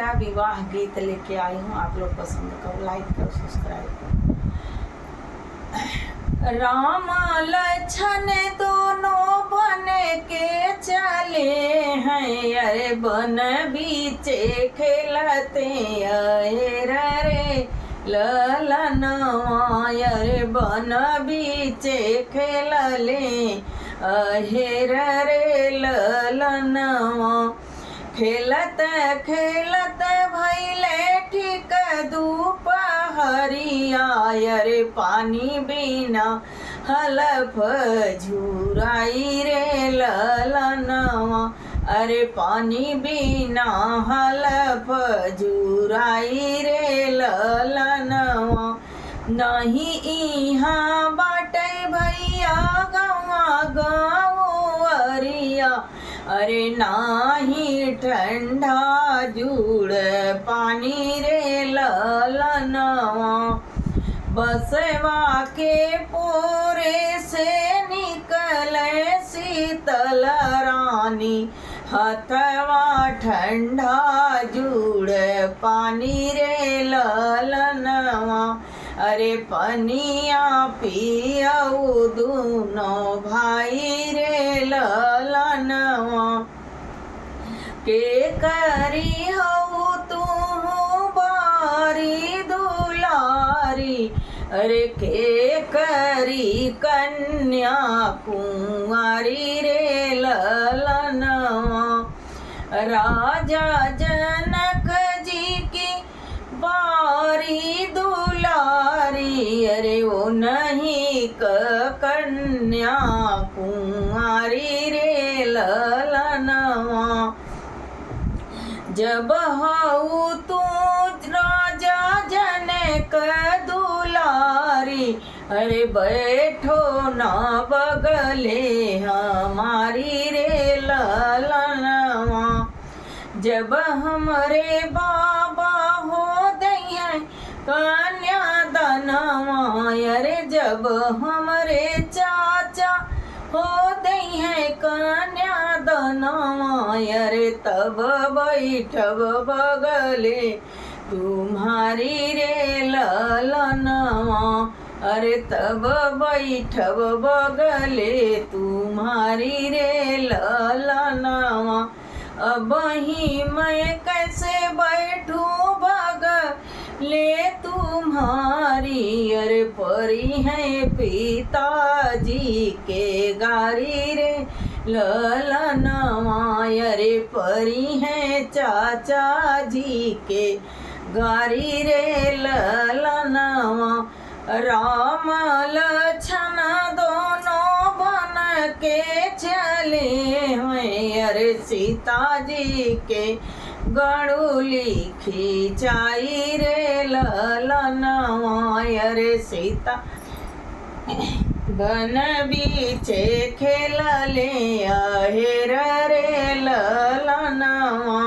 बेटा विवाह गीत लेके आई हूँ। आप लोग पसंद करो, लाइक करो, सब्सक्राइब करो। राम लक्ष्मण दोनों बन के चले हैं, अरे बन बीचे खेलते रे ललनवा, अरे बन बीचे खेलले अहेर रे ललनवा। खेलत खेलत भैले ठीक दोपहरिया, अरे पानी बिना हलफ झुराई रे ललनवा, अरे पानी बिना हलफ झुराई रे ललनवा। नहीं इहाँ बाटे भैया गवा गवरिया, अरे नाही ठंडा जुड़ पानी रे ललनवा। बसवा के पोरे से निकले शीतल रानी, हथवा ठंडा जुड़ पानी रे ललनवा, अरे पनिया पियऊ दोनों भाई रे ललनवा। के करी हऊ तू बारी दुलारी, अरे के करी कन्या कुंवारी रे ललनवा। राजा जनक जी की बारी दुलारी, अरे वो नहीं कन्या कुंवारी रे ललनवा। जब हऊ तू राजा जनक दुलारी, अरे बैठो ना बगले हमारी रे ललनवा। जब हमरे बाबा हो दई कन्या दनवा, अरे जब हमरे चाचा हो दई है कन्या दनवा, अरे तब बैठब बगले तुम्हारी रे ललनवा, अरे तब बैठब बगले तुम्हारी रे ललनवा। अब ही मैं कैसे बैठूं बगले तुम्हारी, अरे परी है पिताजी के गारी रे ललनवा, अरे परी है चाचा जी के गारी रे ललनवा। राम लक्ष्मण दोनों बन के चले हैं, अरे सीता जी के गड़ुली खिंचाई रे ललनवा, अरे सीता बन बीचे खेलले अहेर रे ललनवा।